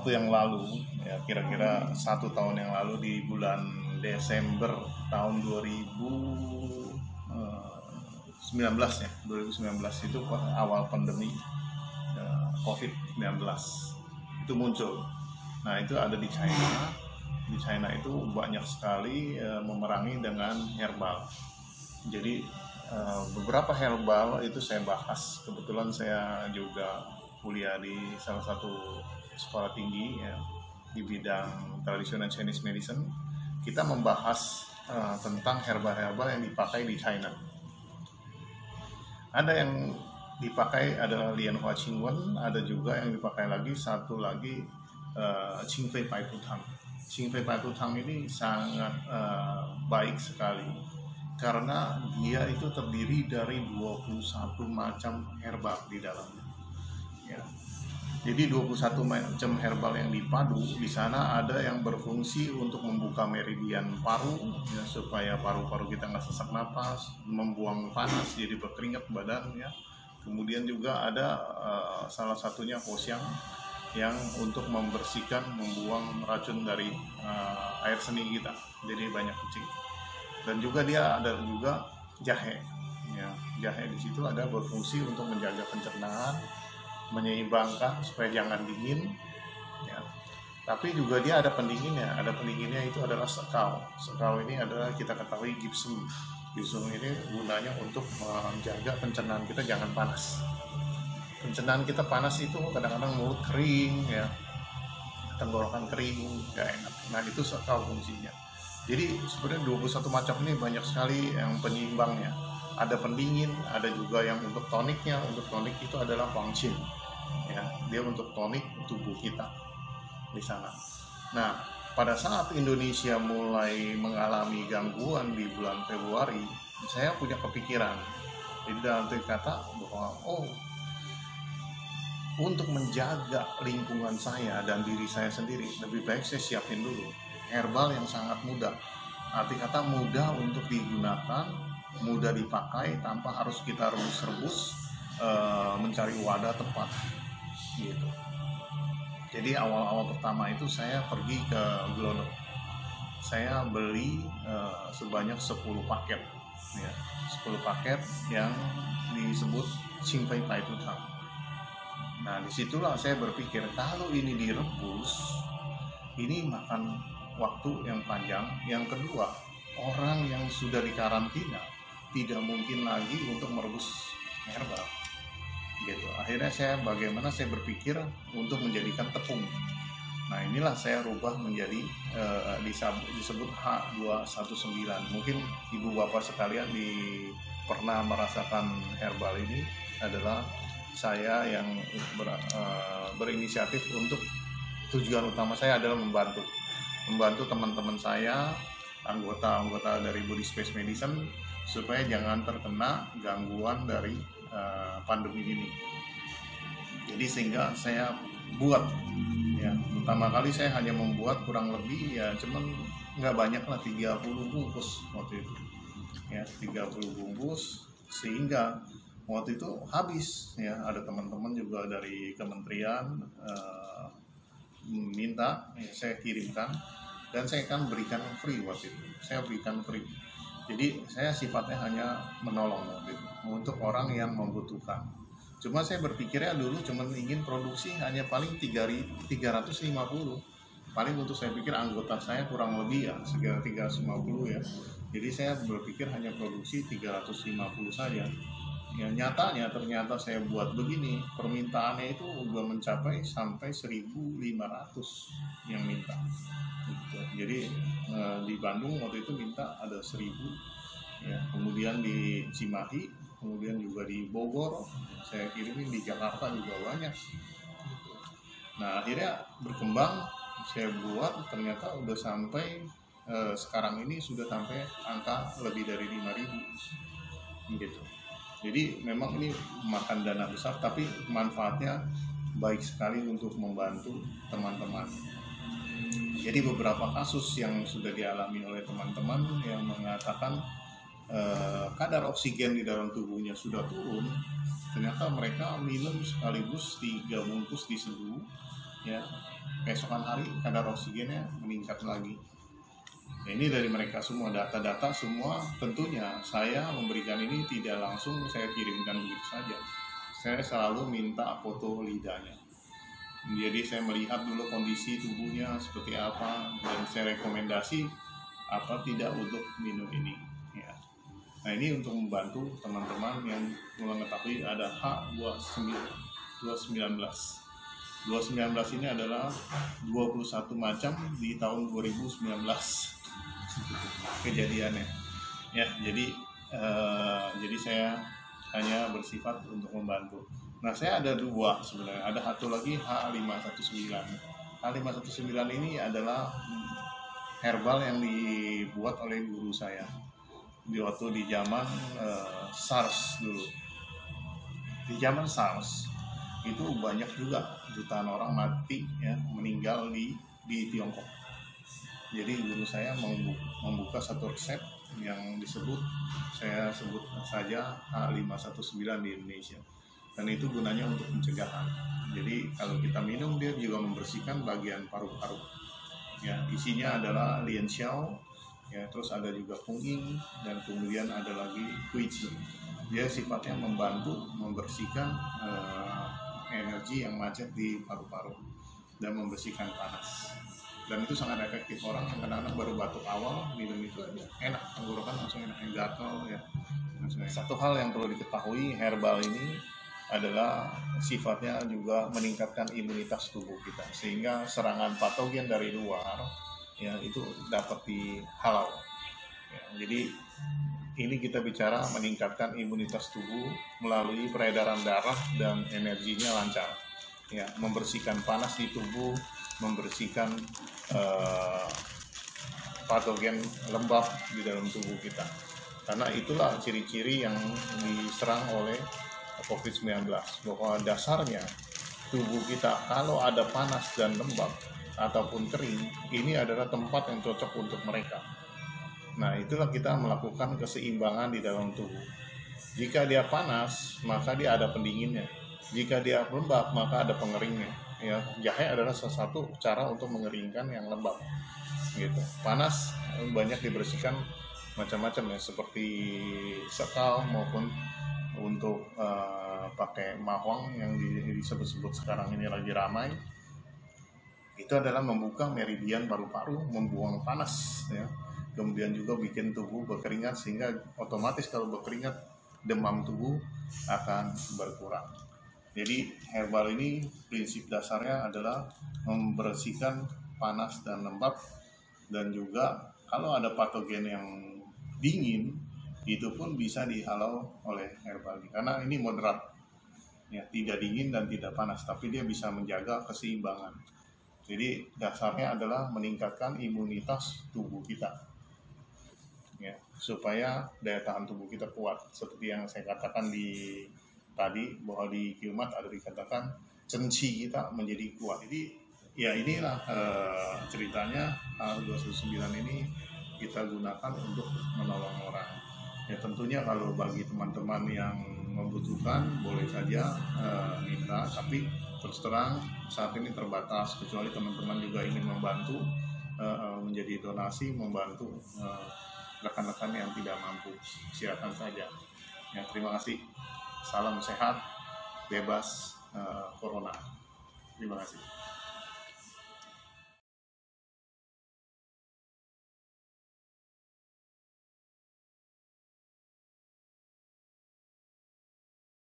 waktu yang lalu, ya kira-kira 1 tahun yang lalu, di bulan Desember tahun 2019 ya, 2019 itu awal pandemi COVID-19 itu muncul. Nah itu ada di China. Di China itu banyak sekali memerangi dengan herbal. Jadi beberapa herbal itu saya bahas. Kebetulan saya juga kuliah di salah satu sekolah tinggi ya, di bidang tradisional Chinese medicine. Kita membahas tentang herbal-herbal yang dipakai di China. Ada yang dipakai adalah Lian Hua Qingwen, ada juga yang dipakai lagi, satu lagi Qingfei Bai Tu Tang. Qingfei Bai Tu Tang ini sangat baik sekali karena dia itu terdiri dari 21 macam herbal di dalamnya. Ya. Jadi 21 macam herbal yang dipadu, di sana ada yang berfungsi untuk membuka meridian paru ya, supaya paru-paru kita nggak sesak napas, membuang panas jadi berkeringat badan ya. Kemudian juga ada salah satunya Hoshiang yang untuk membersihkan, membuang racun dari air seni kita, jadi banyak kucing. Dan juga dia ada juga jahe ya. Jahe di situ ada berfungsi untuk menjaga pencernaan, menyeimbangkan supaya jangan dingin ya. Tapi juga dia ada pendinginnya. Ada pendinginnya itu adalah sekau. Sekau ini adalah kita ketahui gypsum. Gypsum ini gunanya untuk menjaga pencernaan kita jangan panas. Pencernaan kita panas itu kadang-kadang mulut kering ya, tenggorokan kering, gak enak. Nah itu sekau fungsinya. Jadi sebenarnya 21 macam ini banyak sekali yang penyeimbangnya. Ada pendingin, ada juga yang untuk toniknya. Untuk tonik itu adalah Huangqin ya, dia untuk tonik tubuh kita di sana. Nah, pada saat Indonesia mulai mengalami gangguan di bulan Februari, saya punya kepikiran. Jadi dalam arti kata bahwa untuk menjaga lingkungan saya dan diri saya sendiri, lebih baik saya siapin dulu herbal yang sangat mudah. Arti kata mudah untuk digunakan, mudah dipakai tanpa harus kita rebus-rebus, mencari wadah tepat gitu. Jadi awal-awal pertama itu saya pergi ke Glodok. Saya beli sebanyak 10 paket ya, 10 paket yang disebut Qingfei Bai Tu Tang. Nah disitulah saya berpikir, kalau ini direbus, ini makan waktu yang panjang. Yang kedua, orang yang sudah dikarantina tidak mungkin lagi untuk merebus herbal gitu. Akhirnya saya berpikir untuk menjadikan tepung. Nah inilah saya rubah menjadi disebut H219. Mungkin ibu bapak sekalian pernah merasakan herbal ini. Adalah saya yang berinisiatif untuk, tujuan utama saya adalah membantu teman-teman saya, anggota dari Body Space Medicine, supaya jangan terkena gangguan dari pandemi ini. Jadi sehingga saya buat ya, pertama kali saya hanya membuat kurang lebih ya, cuman nggak banyak lah, 30 bungkus waktu itu ya, 30 bungkus, sehingga waktu itu habis ya. Ada teman-teman juga dari kementerian minta ya, saya kirimkan, dan saya akan berikan free waktu itu. Saya berikan free. Jadi saya sifatnya hanya menolong gitu, untuk orang yang membutuhkan. Cuma saya berpikirnya dulu cuma ingin produksi hanya paling 350. Paling untuk saya pikir anggota saya kurang lebih ya sekitar 350 ya. Jadi saya berpikir hanya produksi 350 saja. Ya ternyata saya buat begini, permintaannya itu udah mencapai sampai 1.500 yang minta gitu. Jadi di Bandung waktu itu minta ada 1.000 ya, kemudian di Cimahi, kemudian juga di Bogor, saya kirimin, di Jakarta juga banyak gitu. Nah akhirnya berkembang, saya buat, ternyata udah sampai sekarang ini sudah sampai angka lebih dari 5.000 gitu. Jadi memang ini makan dana besar, tapi manfaatnya baik sekali untuk membantu teman-teman. Jadi beberapa kasus yang sudah dialami oleh teman-teman yang mengatakan kadar oksigen di dalam tubuhnya sudah turun, ternyata mereka minum sekaligus 3 bungkus diseduh, ya keesokan hari kadar oksigennya meningkat lagi. Nah, ini dari mereka semua, data-data semua. Tentunya saya memberikan ini tidak langsung saya kirimkan begitu saja. Saya selalu minta foto lidahnya. Jadi saya melihat dulu kondisi tubuhnya seperti apa, dan saya rekomendasi apa tidak untuk minum ini. Ya. Nah, ini untuk membantu teman-teman yang mengetahui ada H219. 219 ini adalah 21 macam di tahun 2019 kejadiannya. Ya, jadi saya hanya bersifat untuk membantu. Nah, saya ada dua sebenarnya. Ada satu lagi H519. H519 ini adalah herbal yang dibuat oleh guru saya waktu di zaman SARS dulu. Di zaman SARS itu banyak juga jutaan orang mati, ya, meninggal di Tiongkok. Jadi guru saya membuka satu resep yang saya sebut saja H519 di Indonesia. Dan itu gunanya untuk pencegahan. Jadi kalau kita minum, dia juga membersihkan bagian paru-paru. Ya, isinya adalah lian xiao, ya, terus ada juga punging, dan kemudian ada lagi kuici. Dia sifatnya membantu membersihkan energi yang macet di paru-paru dan membersihkan panas. Dan itu sangat efektif. Orang yang kadang-kadang baru batuk awal minum itu aja enak, tenggorokan langsung enak, gatal, ya. Satu hal yang perlu diketahui, herbal ini adalah sifatnya juga meningkatkan imunitas tubuh kita, sehingga serangan patogen dari luar, ya, itu dapat dihalau. Ya, jadi ini kita bicara meningkatkan imunitas tubuh melalui peredaran darah dan energinya lancar, ya, membersihkan panas di tubuh, membersihkan patogen lembab di dalam tubuh kita. Karena itulah ciri-ciri yang diserang oleh COVID-19, bahwa dasarnya tubuh kita kalau ada panas dan lembab ataupun kering, ini adalah tempat yang cocok untuk mereka. Nah, itulah kita melakukan keseimbangan di dalam tubuh. Jika dia panas, maka dia ada pendinginnya. Jika dia lembab, maka ada pengeringnya. Ya, jahe adalah salah satu cara untuk mengeringkan yang lembab. Gitu. Panas banyak dibersihkan macam-macam, ya, seperti sekal maupun untuk pakai mahwang yang disebut-sebut sekarang ini lagi ramai. Itu adalah membuka meridian paru-paru, membuang panas, ya. Kemudian juga bikin tubuh berkeringat, sehingga otomatis kalau berkeringat demam tubuh akan berkurang. Jadi herbal ini prinsip dasarnya adalah membersihkan panas dan lembab, dan juga kalau ada patogen yang dingin itu pun bisa dihalau oleh herbal karena ini moderat, ya, tidak dingin dan tidak panas, tapi dia bisa menjaga keseimbangan. Jadi dasarnya adalah meningkatkan imunitas tubuh kita, ya, supaya daya tahan tubuh kita kuat. Seperti yang saya katakan tadi, bahwa di Qmat ada dikatakan cenci kita menjadi kuat. Jadi ya inilah ceritanya H219 ini kita gunakan untuk menolong orang. Ya, tentunya kalau bagi teman-teman yang membutuhkan boleh saja minta, tapi terus terang saat ini terbatas, kecuali teman-teman juga ingin membantu menjadi donasi, membantu rekan-rekan yang tidak mampu, silakan saja. Ya, terima kasih. Salam sehat, bebas corona. Terima kasih.